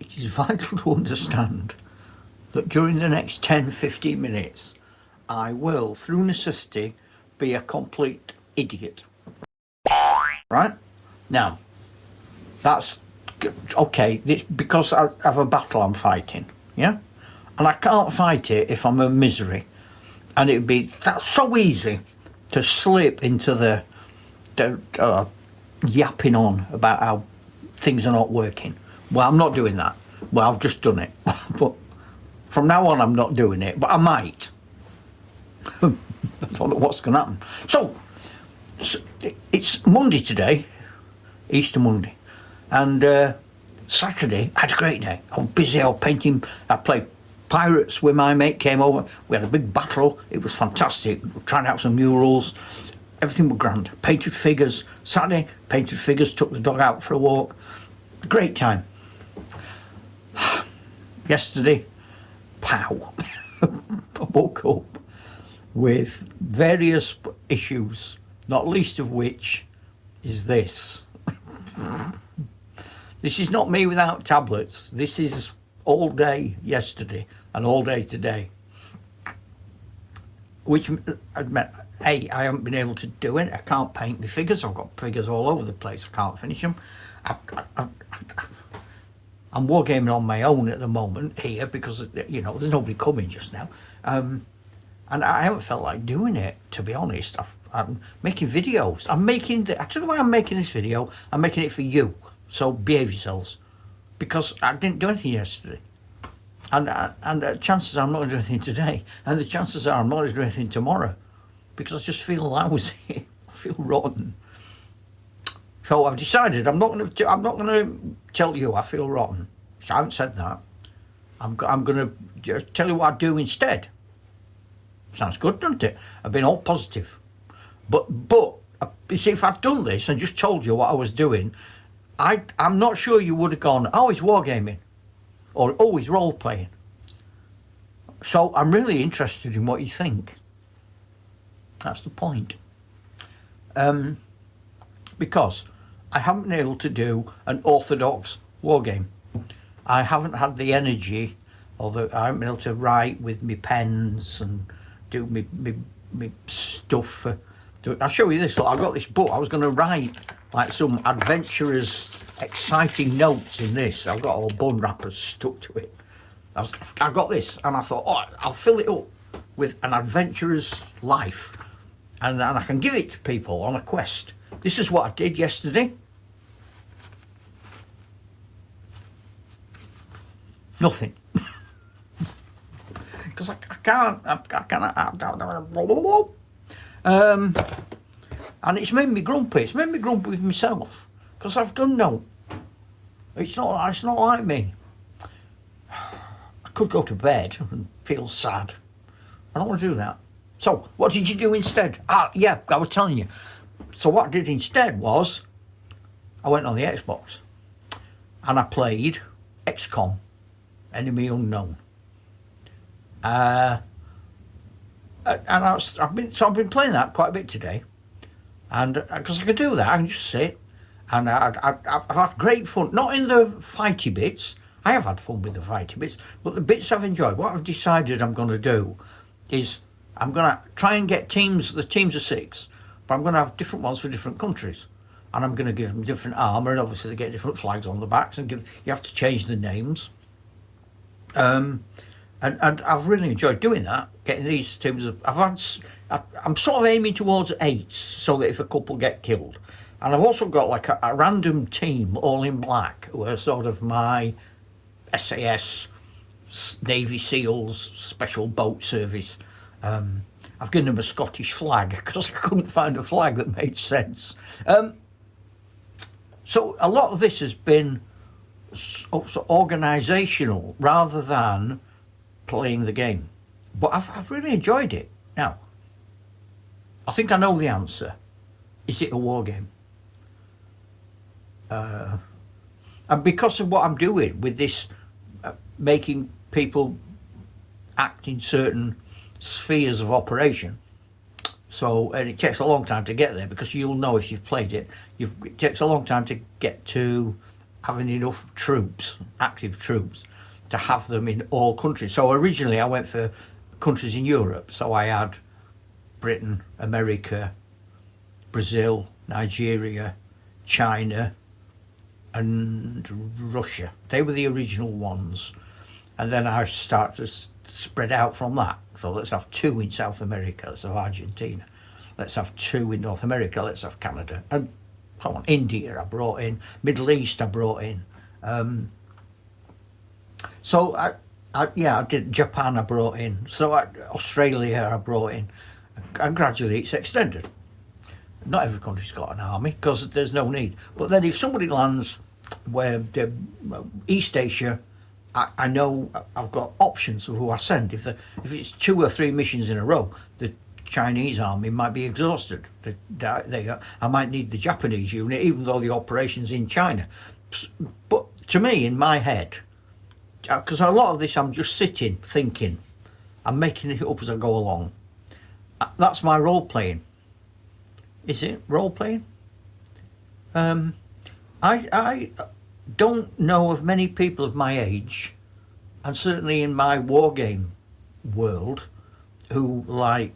it is vital to understand that during the next 10-15 minutes, I will, through necessity, be a complete idiot. Right? Now, that's okay, because I have a battle I'm fighting, yeah? And I can't fight it if I'm in misery. And that's so easy to slip into the yapping on about how things are not working. Well, I'm not doing that. Well, I've just done it. But from now on, I'm not doing it, but I might. I don't know what's going to happen. So, it's Monday today, Easter Monday. And Saturday, I had a great day. I was busy, I was painting, I played Pirates with my mate, came over. We had a big battle. It was fantastic. We tried out some murals. Everything was grand. Painted figures. Saturday, painted figures, took the dog out for a walk. Great time. Yesterday, pow. I woke up with various issues, not least of which is this. This is not me without tablets. This is all day yesterday and all day today. Which meant, A, I haven't been able to do it. I can't paint my figures. I've got figures all over the place. I can't finish them. I'm wargaming on my own at the moment here because, you know, there's nobody coming just now. And I haven't felt like doing it, to be honest. I'm making videos. I tell you why I'm making this video. I'm making it for you. So behave yourselves. Because I didn't do anything yesterday. And the chances are I'm not going to do anything today. And the chances are I'm not going to do anything tomorrow. Because I just feel lousy. I feel rotten. So I've decided I'm not going to tell you I feel rotten. I haven't said that. I'm going to just tell you what I do instead. Sounds good, doesn't it? I've been all positive. But you see, if I'd done this and just told you what I was doing, I'm not sure you would have gone, oh, it's wargaming, or oh, it's role playing. So I'm really interested in what you think. That's the point. Because I haven't been able to do an orthodox wargame. I haven't had the energy, although I haven't been able to write with me pens and do me stuff. I'll show you this. Look, I've got this book. I was going to write like some adventurous, exciting notes in this. I've got all bun wrappers stuck to it. I got this, and I thought, oh, I'll fill it up with an adventurous life, and I can give it to people on a quest. This is what I did yesterday. Nothing. Because I can't. And it's made me grumpy. It's made me grumpy with myself because I've done no. It's not like me. I could go to bed and feel sad. I don't want to do that. So what did you do instead? Yeah, I was telling you. So what I did instead was I went on the Xbox and I played XCOM, Enemy Unknown. And I've been playing that quite a bit today, and because I can do that, I can just sit, and I've had great fun. Not in the fighty bits. I have had fun with the fighty bits, but the bits I've enjoyed. What I've decided I'm going to do is I'm going to try and get teams. The teams are 6, but I'm going to have different ones for different countries, and I'm going to give them different armour, and obviously they get different flags on the backs, and you have to change the names. And I've really enjoyed doing that, getting these teams. I'm sort of aiming towards 8, so that if a couple get killed. And I've also got like a random team, all in black, who are sort of my SAS, Navy SEALs, Special Boat Service. I've given them a Scottish flag, because I couldn't find a flag that made sense. So a lot of this has been organisational, rather than playing the game, but I've really enjoyed it. Now, I think I know the answer. Is it a war game? And because of what I'm doing with this, making people act in certain spheres of operation, and it takes a long time to get there, because you'll know if you've played it. It takes a long time to get to having enough troops, active troops, to have them in all countries. So originally I went for countries in Europe. So I had Britain, America, Brazil, Nigeria, China, and Russia. They were the original ones. And then I started to spread out from that. So let's have 2 in South America, let's have Argentina. Let's have 2 in North America, let's have Canada. And so on. India I brought in, Middle East I brought in. So I did Japan I brought in. So Australia I brought in. And gradually it's extended. Not every country's got an army because there's no need. But then if somebody lands where East Asia, I know I've got options of who I send. If it's 2 or 3 missions in a row, the Chinese army might be exhausted. I might need the Japanese unit, even though the operation's in China. But to me, in my head, because a lot of this I'm just sitting, thinking, I'm making it up as I go along. That's my role playing. Is it role playing? I don't know of many people of my age, and certainly in my wargame world, who like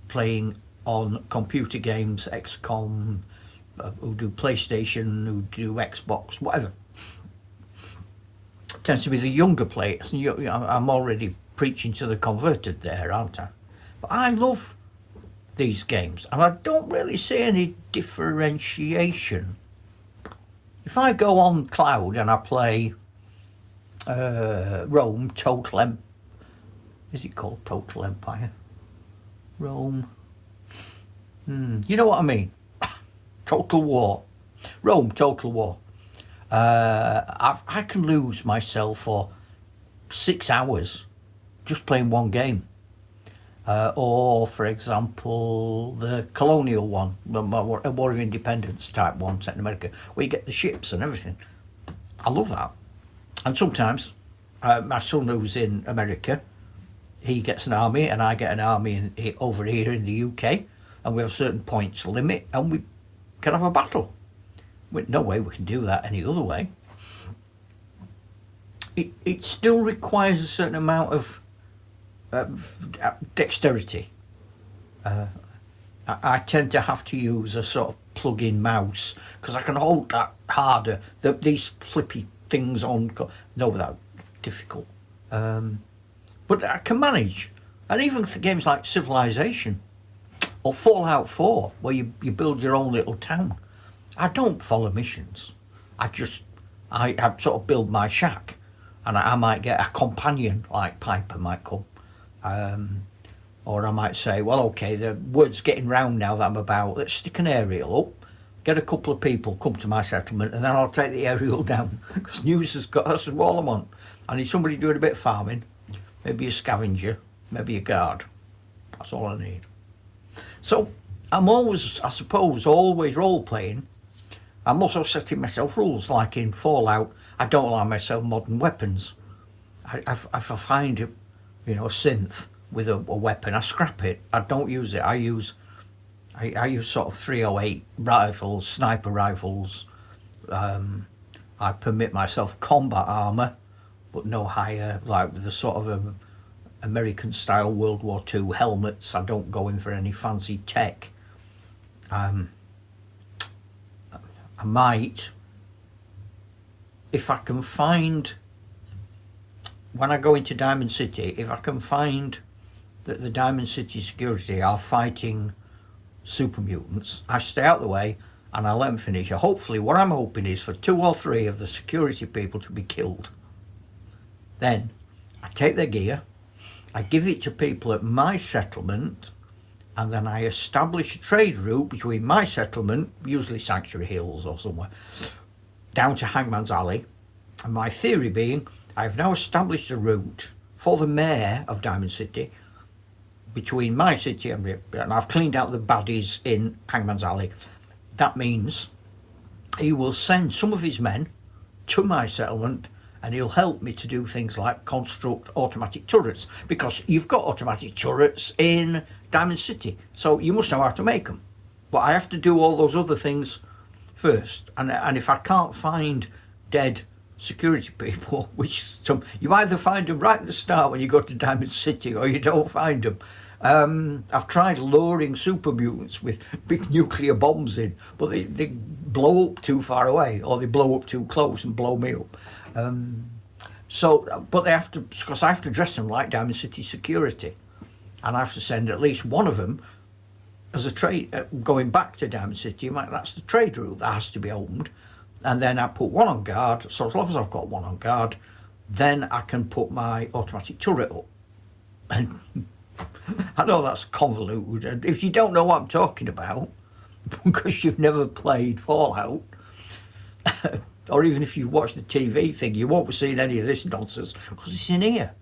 playing on computer games, XCOM, who do PlayStation, who do Xbox, whatever. It tends to be the younger players. I'm already preaching to the converted there, aren't I? But I love these games, and I don't really see any differentiation. If I go on cloud and I play Rome Total is it called Total Empire? Rome. You know what I mean? Total War. Rome Total War. I can lose myself for 6 hours just playing one game. Or, for example, the colonial one, the War of Independence type one set in America, where you get the ships and everything. I love that. And sometimes, my son who's in America, he gets an army and I get an army over here in the UK, and we have a certain points limit, and we can have a battle. No way we can do that any other way. It still requires a certain amount of dexterity. I tend to have to use a sort of plug-in mouse because I can hold that harder. These flippy things on, no, that difficult. But I can manage. And even for games like Civilization or Fallout 4, where you build your own little town, I don't follow missions. I sort of build my shack, and I might get a companion like Piper might come. Or I might say, well, okay, the word's getting round now that I'm about, let's stick an aerial up, get a couple of people, come to my settlement, and then I'll take the aerial down, because news has got, that's all I want. I need somebody doing a bit of farming, maybe a scavenger, maybe a guard. That's all I need. So I'm always, I suppose, always role-playing. I'm also setting myself rules, like in Fallout, I don't allow myself modern weapons. If I find a synth with a weapon, I scrap it. I don't use it. I use sort of 308 rifles, sniper rifles. I permit myself combat armor, but no higher, like with the sort of American style World War II helmets. I don't go in for any fancy tech. I might, if I can find, when I go into Diamond City, if I can find that the Diamond City security are fighting super mutants, I stay out of the way and I let them finish. Hopefully, what I'm hoping is for 2 or 3 of the security people to be killed. Then I take their gear, I give it to people at my settlement, and then I establish a trade route between my settlement, usually Sanctuary Hills or somewhere, down to Hangman's Alley. And my theory being, I've now established a route for the mayor of Diamond City between my city and I've cleaned out the baddies in Hangman's Alley. That means he will send some of his men to my settlement, and he'll help me to do things like construct automatic turrets, because you've got automatic turrets in Diamond City, so you must know how to make them. But I have to do all those other things first, and if I can't find dead security people, which you either find them right at the start when you go to Diamond City, or you don't find them. I've tried luring super mutants with big nuclear bombs in, but they blow up too far away, or they blow up too close and blow me up. But they have to, because I have to dress them like Diamond City security, and I have to send at least one of them as a trade, going back to Diamond City. That's the trade route that has to be opened, and then I put one on guard. So as long as I've got one on guard, then I can put my automatic turret up. And I know that's convoluted, and if you don't know what I'm talking about, because you've never played Fallout, or even if you watch the TV thing, you won't be seeing any of this nonsense, because it's in here.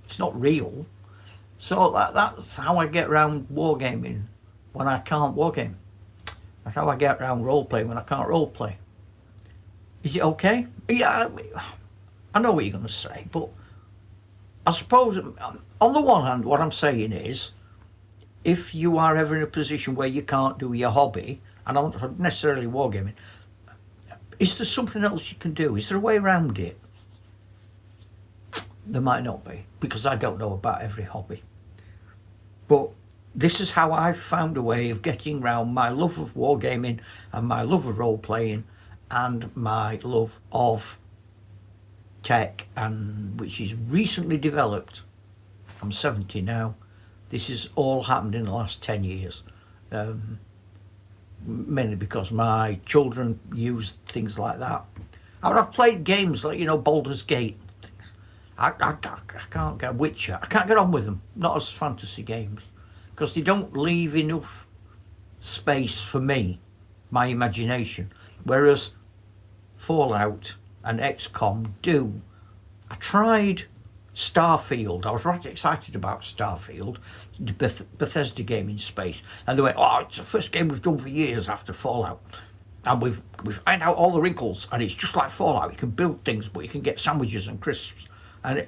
It's not real. So that's how I get around wargaming when I can't wargame. That's how I get around roleplay when I can't roleplay. Is it okay? Yeah, I know what you're going to say, but I suppose, on the one hand, what I'm saying is, if you are ever in a position where you can't do your hobby, and I'm not necessarily wargaming, is there something else you can do? Is there a way around it? There might not be, because I don't know about every hobby. But this is how I've found a way of getting around my love of wargaming and my love of role-playing and my love of tech, and which is recently developed. I'm 70 now. This has all happened in the last 10 years. Mainly because my children use things like that. I've played games like, Baldur's Gate. I can't get Witcher. I can't get on with them. Not as fantasy games, because they don't leave enough space for me, my imagination. Whereas Fallout and XCOM do. I tried Starfield. I was right excited about Starfield, the Bethesda game in space, and they went, "Oh, it's the first game we've done for years after Fallout, and we've ironed out all the wrinkles, and it's just like Fallout. You can build things, but you can get sandwiches and crisps." And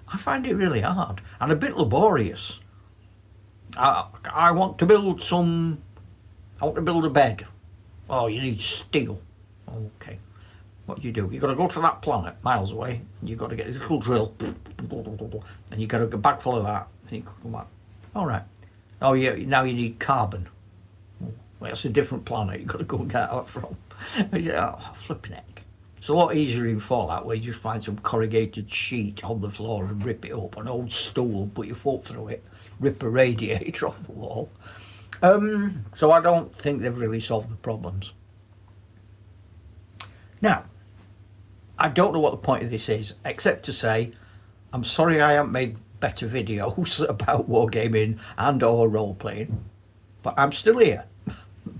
I find it really hard and a bit laborious. I want to build a bed. Oh, you need steel. Okay. What do? You've got to go to that planet miles away, and you've got to get this little drill, and you've got a bag full of that, and you come back. All right. Oh, yeah, now you need carbon. Well, that's a different planet you've got to go and get that from. Oh, flipping heck. It's a lot easier in Fallout, where you just find some corrugated sheet on the floor and rip it up, an old stool, put your foot through it, rip a radiator off the wall. So I don't think they've really solved the problems. Now, I don't know what the point of this is, except to say, I'm sorry I haven't made better videos about wargaming and or role-playing, but I'm still here.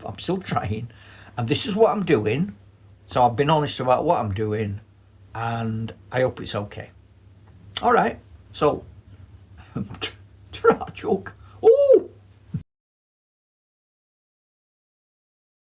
I'm still trying, and this is what I'm doing. So I've been honest about what I'm doing, and I hope it's okay. All right, so, joke. Oh!